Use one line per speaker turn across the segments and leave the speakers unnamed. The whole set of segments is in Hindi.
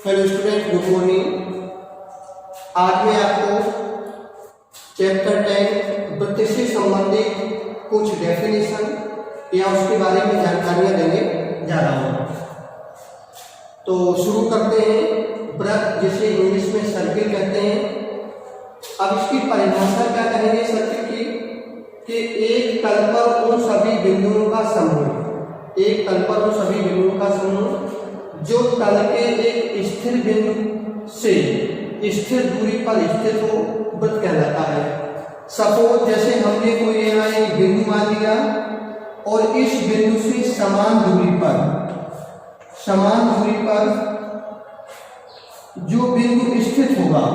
Hello student, good morning. आज मैं आपको चैप्टर 10 वृत्त से संबंधित कुछ डेफिनेशन या उसके बारे में जानकारियां देने जा रहा हूँ। तो शुरू करते हैं। वृत्त जिसे इंग्लिश में सर्किल कहते हैं। अब इसकी परिभाषा क्या कहेंगे सर्किल की कि एक तल पर उन सभी बिंदुओं का समूह, एक तल पर उन सभी बिंदुओं का समूह जो तल के एक स्थिर बिंदु से स्थिर दूरी पर स्थित हो, वृत्त कहलाता है। सपोज जैसे हमने कोई यहाँ एक बिंदु मान लिया और इस बिंदु से समान दूरी पर जो बिंदु स्थित होगा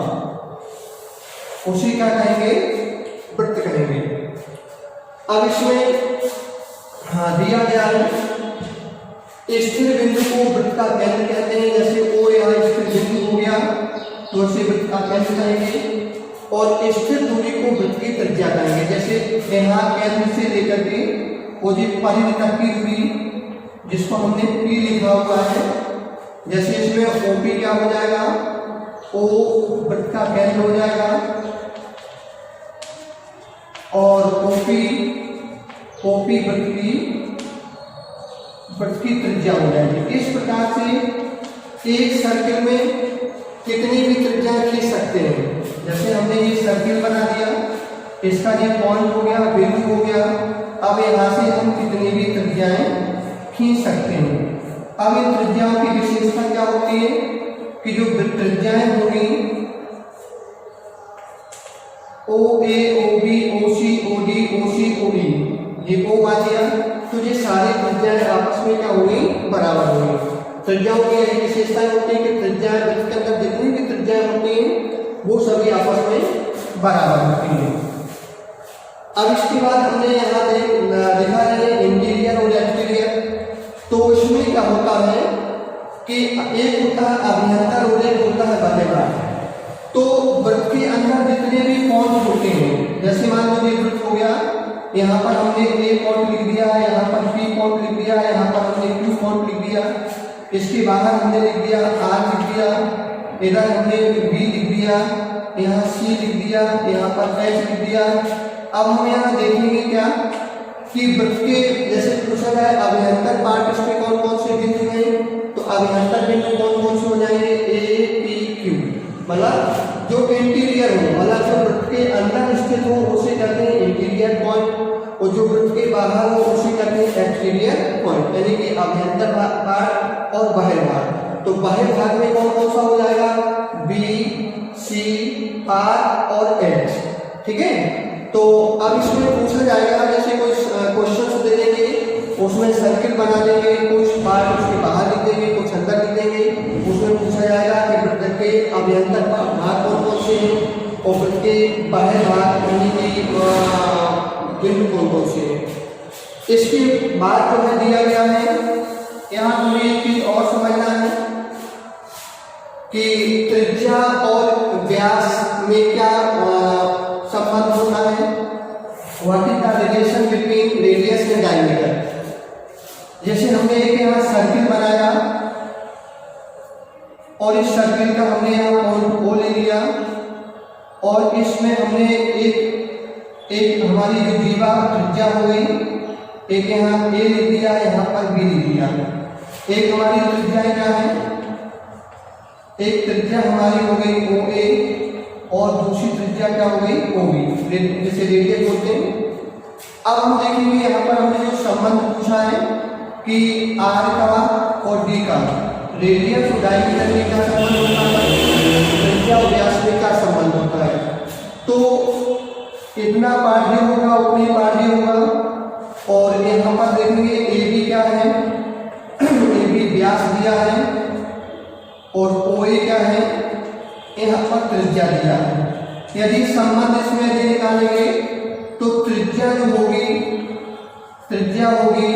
उसी का कहेंगे वृत्त कहेंगे। अब इसमें दिया गया है स्थिर बिंदु को वृत्त का केंद्र कहते हैं। जैसे ओ यहाँ स्थिर बिंदु हो गया तो उसे वृत्त का केंद्र कहेंगे, और स्थिर दूरी को वृत्त की त्रिज्या कहेंगे। जैसे यहाँ केंद्र से लेकर के परिधि तक की दूरी जिसको हमने P लिखा हुआ है, जैसे इसमें OP क्या हो जाएगा, O वृत्त का केंद्र हो जाएगा और OP वृत्त की त्रिज्या हो जाएगी। इस प्रकार से एक सर्किल में कितनी भी त्रिज्या खींच सकते हैं। जैसे हमने ये सर्किल बना दिया, इसका ये पॉइंट हो गया, बिंदु हो गया। अब यहाँ से हम कितनी भी त्रिज्याएं खींच सकते हैं। अब इन त्रिज्याओं की विशेषता क्या होती है कि जो त्रिज्याएं होंगी OA, OB, OC, OD, OC, OE, ये O मान लिया तो ये सारी त्रिज्याएं आपस में क्या होंगी, बराबर होंगी। त्रिज्याओं की यही विशेषताएं होती है कि त्रिज्याएं वृत्त के अंदर जितनी भी त्रिज्याएं होती हैं वो सभी आपस में बराबर होती हैं। अब इसके बाद हमने यहाँ देखा है इंटीरियर और एक्सटीरियर। तो इसमें क्या होता है कि एक होता है अभ्यंतर और एक होता है बाह्य। तो वृत्त के अंदर जितने भी पॉइंट होते हैं, जैसे मान लो ये वृत्त हो गया, यहाँ पर हमने A पॉइंट लिख दिया है, यहाँ पर P पॉइंट लिख दिया है, यहाँ पर हमने Q पॉइंट लिख दिया, इसके बाहर हमने लिख दिया R लिख दिया, इधर हमने B लिख दिया, यहाँ C लिख दिया, यहाँ पर H लिख दिया। अब हम यहाँ देखेंगे क्या कि वृत्त के जैसे पूछा है अभ्यंतर पार्ट इसमें कौन कौन से बिंदु हैं, तो अभ्यंतर बिंदु कौन कौन से हो जाएंगे A, P, Q। मतलब जो इंटीरियर हो, मतलब जो वृत्त के अंदर स्थित हो उसे कहते हैं इंटीरियर पॉइंट, और जो वृत्त के बाहर हो उसे कहते हैं एक्सटीरियर पॉइंट, यानी कि अभ्यंतर भाग और बाह्य भाग। तो बाह्य भाग में कौन कौन सा हो जाएगा, B, C, R और H। ठीक है। तो अब इसमें पूछा जाएगा, जैसे कोई क्वेश्चन दे देंगे उसमें सर्किल बना देंगे, कुछ पार्ट उसके बाहर लिख देंगे, कुछ अंदर लिख देंगे। उसमें पूछा जाएगा कि वृत्त के अभ्यंतर भाग कौन कौन से हैं और वृत्त के बाह्य भाग यानी कि बिंदु कौन कौन से हैं। इसके बाद जो है दिया गया है, यहाँ हमें एक चीज और समझना है कि त्रिज्या और व्यास में क्या संबंध होता है। What is the relation between radius and diameter. जैसे हमने एक यहाँ सर्किल बनाया और इस सर्किल का हमने यहाँ पॉइंट O ले लिया और इसमें हमने एक हमारी जो जीवा त्रिज्या हो गई, एक यहाँ A लिख दिया, यहाँ पर B लिख दिया। एक हमारी त्रिज्या क्या है, एक त्रिज्या हमारी हो गई OA और दूसरी त्रिज्या क्या हो गई OB, जैसे रेडियस बोलते हैं। अब हम देखेंगे यहाँ पर हमने जो संबंध पूछा है कि R का और D का, रेडियस और डायमीटर में क्या संबंध होता है, त्रिज्या और व्यास में क्या संबंध होता है। तो इतना पार्ट ये होगा उतनी पार्ट ये होगा। और यहाँ पर देखेंगे AB क्या है, AB व्यास दिया है और OA क्या है, यहाँ पर त्रिज्या दिया है। यदि संबंध इसमें यदि निकालेंगे तो त्रिज्या जो होगी, त्रिज्या होगी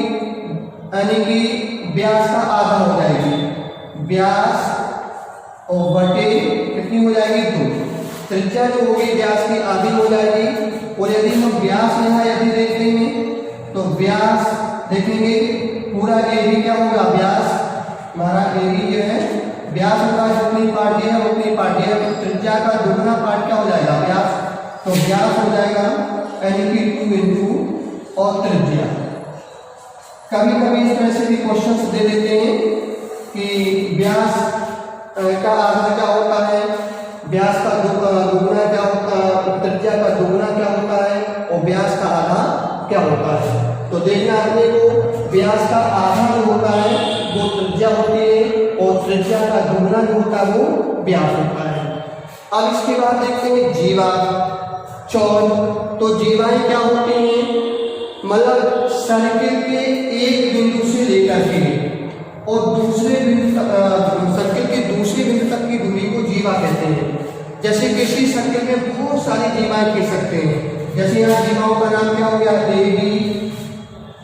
यानी कि व्यास का आधा हो जाएगी, व्यास और बटे कितनी हो जाएगी 2। त्रिज्या जो होगी व्यास की आधी हो जाएगी। और यदि हम व्यास यहाँ यदि देख लेंगे तो व्यास देखेंगे पूरा AB क्या होगा, व्यास हमारा AB जो है व्यास होगा जितनी पार्ट ये है उतनी पार्ट ये है, तो त्रिज्या का दुगना पार्ट क्या हो जाएगा व्यास, तो व्यास हो जाएगा यानी कि 2 इंटू और त्रिज्या। कभी कभी इस तरह से भी क्वेश्चंस दे देते हैं कि व्यास का आधा क्या होता है, व्यास का दुगना क्या होता है, त्रिज्या का दुगना क्या होता है और व्यास का आधा क्या होता है। तो देखना अपने को व्यास का आधा जो होता है वो त्रिज्या होती है और त्रिज्या का दुगना जो होता है वो व्यास होता है। अब इसके बाद देखते हैं जीवा चौड़। तो जीवाएं क्या होती हैं, मतलब सर्किल के एक बिंदु से लेकर के और दूसरे बिंदु सर्किल के दूसरे बिंदु तक की दूरी को जीवा कहते हैं। जैसे किसी सर्किल में बहुत सारी जीवाएं खींच सकते हैं, जैसे यहाँ जीवाओं का नाम क्या हो गया ए बी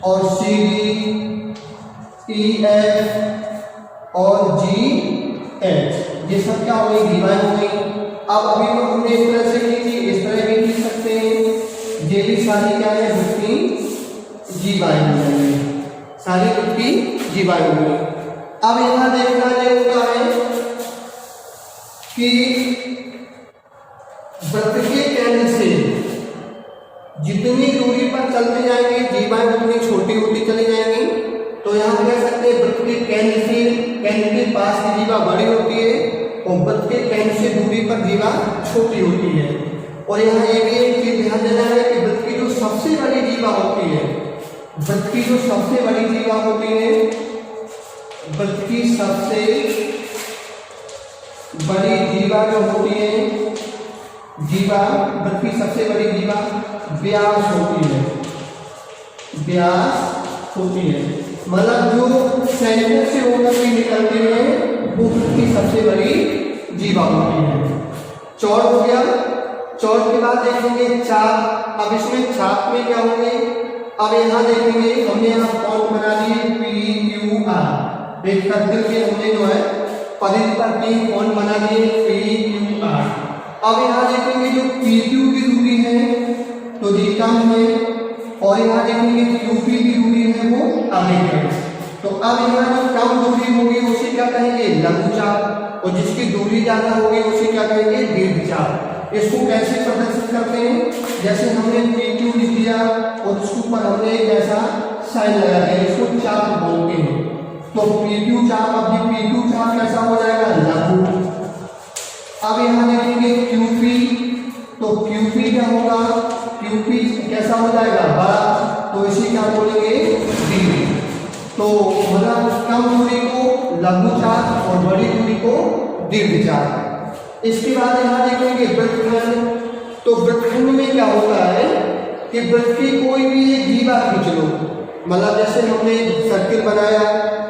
और सी डी ई एफ और जी एच, ये सब क्या हो गई जीवाएं हो गई। अब अभी तो हमने इस तरह से खींची, इस तरह भी खींच सकते हैं, ये भी सारी क्या है वृत्ति जीवाएं हो गई, सारी वृत्ति जीवाएं हो गई। अब यहाँ देखना ये होता है कि वृत्त के केंद्र से जितनी दूरी पर चलते जाएंगे जीवाएं उतनी छोटी होती चली जाएंगी। तो यहाँ कह सकते हैं वृत्त के केंद्र से, केंद्र के पास की जीवा बड़ी होती है और वृत्त के केंद्र से दूरी पर जीवा छोटी होती है। और यहाँ ये भी एक चीज ध्यान देना है कि वृत्त की जो सबसे बड़ी जीवा होती है, वृत्त की जो सबसे बड़ी जीवा होती है, वृत्त की सबसे बड़ी जीवा जो होती है, जीवा वृत्त की सबसे बड़ी जीवा व्यास होती है, व्यास होती है। मतलब जो सेंटर से होकर के निकलते हैं वो वृत्त की सबसे बड़ी जीवा होती है। चौड़ हो गया, चौड़ के बाद देखेंगे चाप। अब इसमें चाप में क्या होंगे, अब यहाँ देखेंगे हमने यहाँ कौन बना दिए पी क्यू आर, एक सर्कल के हमने जो है परिधि पर 3 कौन बना दिए पी क्यू आर। अब यहाँ देखेंगे जो पी क्यू की दूरी है तो ये कम है और यहाँ देखेंगे क्यू पी की दूरी है वो अधिक है। तो अब यहाँ जो कम दूरी होगी उसे क्या कहेंगे लघुचाप और जिसकी दूरी ज्यादा होगी उसे क्या कहेंगे दीर्घचाप। इसको कैसे प्रदर्शित करते हैं, जैसे हमने पी क्यू लिख दिया और उसके ऊपर हमने एक ऐसा साइन लगा दिया, इसको चाप बोलते हैं। तो पी क्यू चाप, अब ये पी क्यू चाप कैसा हो जाएगा लघु। अब यहाँ देखेंगे क्यूपी, तो क्यूपी क्या होगा, क्यूपी कैसा हो जाएगा बड़ा, तो इसी क्या बोलेंगे दीर्घ। तो मतलब कम दूरी को लघुचाप और बड़ी दूरी को दीर्घचाप। इसके बाद यहाँ देखेंगे वृत्तखंड। तो वृत्तखंड में क्या होता है कि वृत्त की कोई भी एक जीवा खींच लो, मतलब जैसे हमने सर्किल बनाया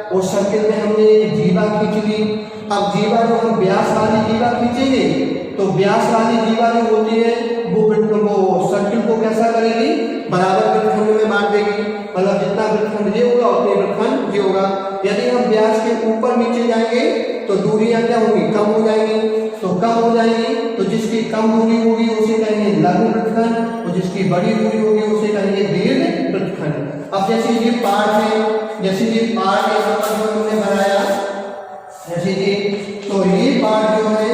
और सर्किल में हमने एक जीवा खींच ली। अब जीवा जो हम व्यास वाली जीवा खींचेंगे तो व्यास वाली जीवा जो होती है वो सर्किल को कैसा करेगी, बराबर वृत्तखंड में बांट देगी। मतलब जितना वृत्तखंड ये होगा उतने वृत्तखंड ये होगा। यदि हम व्यास के ऊपर नीचे जाएंगे तो दूरियां क्या होंगी, कम हो जाएंगी। तो कम हो जाएंगी तो जिसकी कम दूरी होगी उसे कहेंगे लघु वृत्तखंड और जिसकी बड़ी दूरी होगी उसे कहेंगे दीर्घ वृत्तखंड। अब जैसे ये पार्ट है, जैसे ये पार्ट यहाँ पर जो हमने बनाया जैसे ये, तो ये पार्ट जो है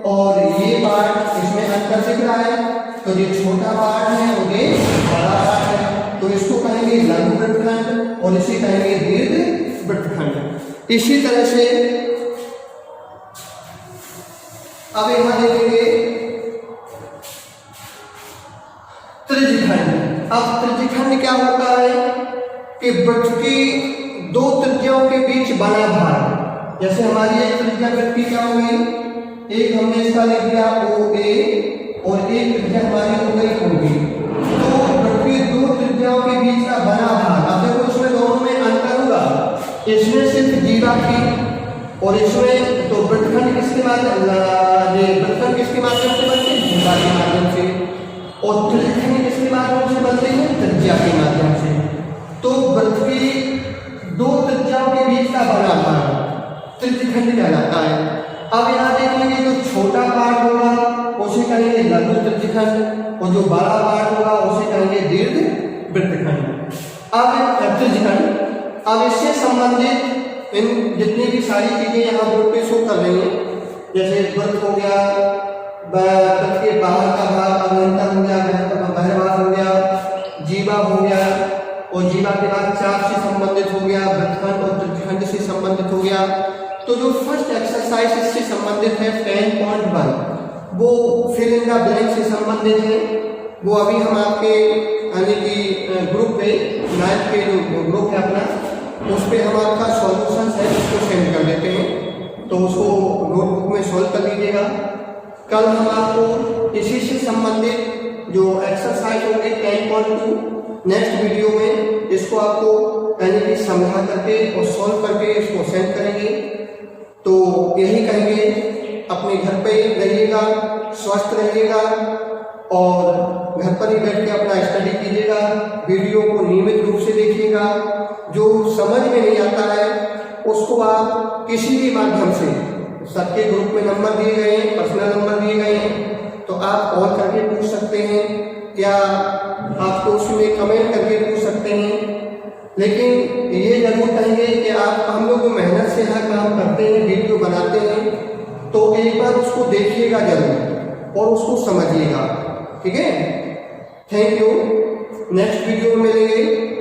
और ये पार्ट इसमें अंतर दिख रहा है, तो ये छोटा पार्ट है और ये बड़ा पार्ट है, तो इसको कहेंगे लघु वृत्तखंड और इसे कहेंगे दीर्घ वृत्तखंड। इसी तरह से अब यहाँ देखेंगे त्रिज्यखंड। अब त्रिज्यखंड क्या होता है कि वृत्त की 2 त्रिज्याओं के बीच बना भाग। जैसे हमारी एक त्रिज्या वृत्त की क्या हो गई, एक हमने इसका लिख दिया ओ ए और एक त्रिज्या हमारी हो गई ओ बी। तो वृत्त की 2 त्रिज्याओं के बीच का बना भाग, अब देखो इसमें दोनों में अंतर होगा, इसमें सिर्फ जीवा की और इसमें तो वृत्तखंड किसके माध्यम, वृत्तखंड किसके माध्यम से बनते हैं, जीवा के माध्यम से, और त्रिज्यखंड किसके माध्यम से बनते हैं, त्रिज्या के माध्यम से। तो वृत्त की 2 त्रिज्याओं के बीच का बना भाग त्रिज्यखंड कहलाता है। अब यहाँ देखेंगे जो छोटा पार्ट होगा उसे कहेंगे लघु त्रिज्यखंड और जो बड़ा पार्ट होगा उसे कहेंगे दीर्घ वृत्तखंड। अब त्रिज्यखंड, अब इससे संबंधित इन जितनी भी सारी चीज़ें यहाँ बोर्ड पे शो कर रही हैं, जैसे व्रत हो गया, व्रत के बाहर का भाग अभ्यंतर हो गया, बहिर्भाग हो गया, जीवा हो गया, और जीवा के बाद चाप से संबंधित हो गया, वृत्तखंड और तृतीयखंड से संबंधित हो गया। तो जो फर्स्ट एक्सरसाइज इससे संबंधित है 10.1, वो फिल इन द ब्लैंक से संबंधित है। वो अभी हम आपके यानी कि ग्रुप पे 9th के जो ग्रुप है अपना, उस पर हम आपका सॉल्यूशन है उसको सेंड कर देते हैं, तो उसको नोटबुक में सॉल्व कर लीजिएगा। कल हम आपको इसी से संबंधित जो एक्सरसाइज होंगे 10.2 नेक्स्ट वीडियो में इसको आपको यानी कि समझा करके और सॉल्व करके इसको सेंड करेंगे। तो यही कहेंगे, अपने घर पे रहिएगा, स्वस्थ रहिएगा और घर पर ही बैठ के अपना स्टडी कीजिएगा। वीडियो को नियमित रूप से देखिएगा। जो समझ में नहीं आता है उसको आप किसी भी माध्यम से, सबके ग्रुप में नंबर दिए गए हैं, पर्सनल नंबर दिए गए हैं, तो आप कॉल करके पूछ सकते हैं या आपको उसमें कमेंट करके पूछ सकते हैं। लेकिन ये जरूर कहेंगे कि आप हम लोग मेहनत से हर काम करते हैं, वीडियो बनाते हैं, तो एक बार उसको देखिएगा जरूर और उसको समझिएगा। ठीक है, थैंक यू। नेक्स्ट वीडियो में मिलेंगे।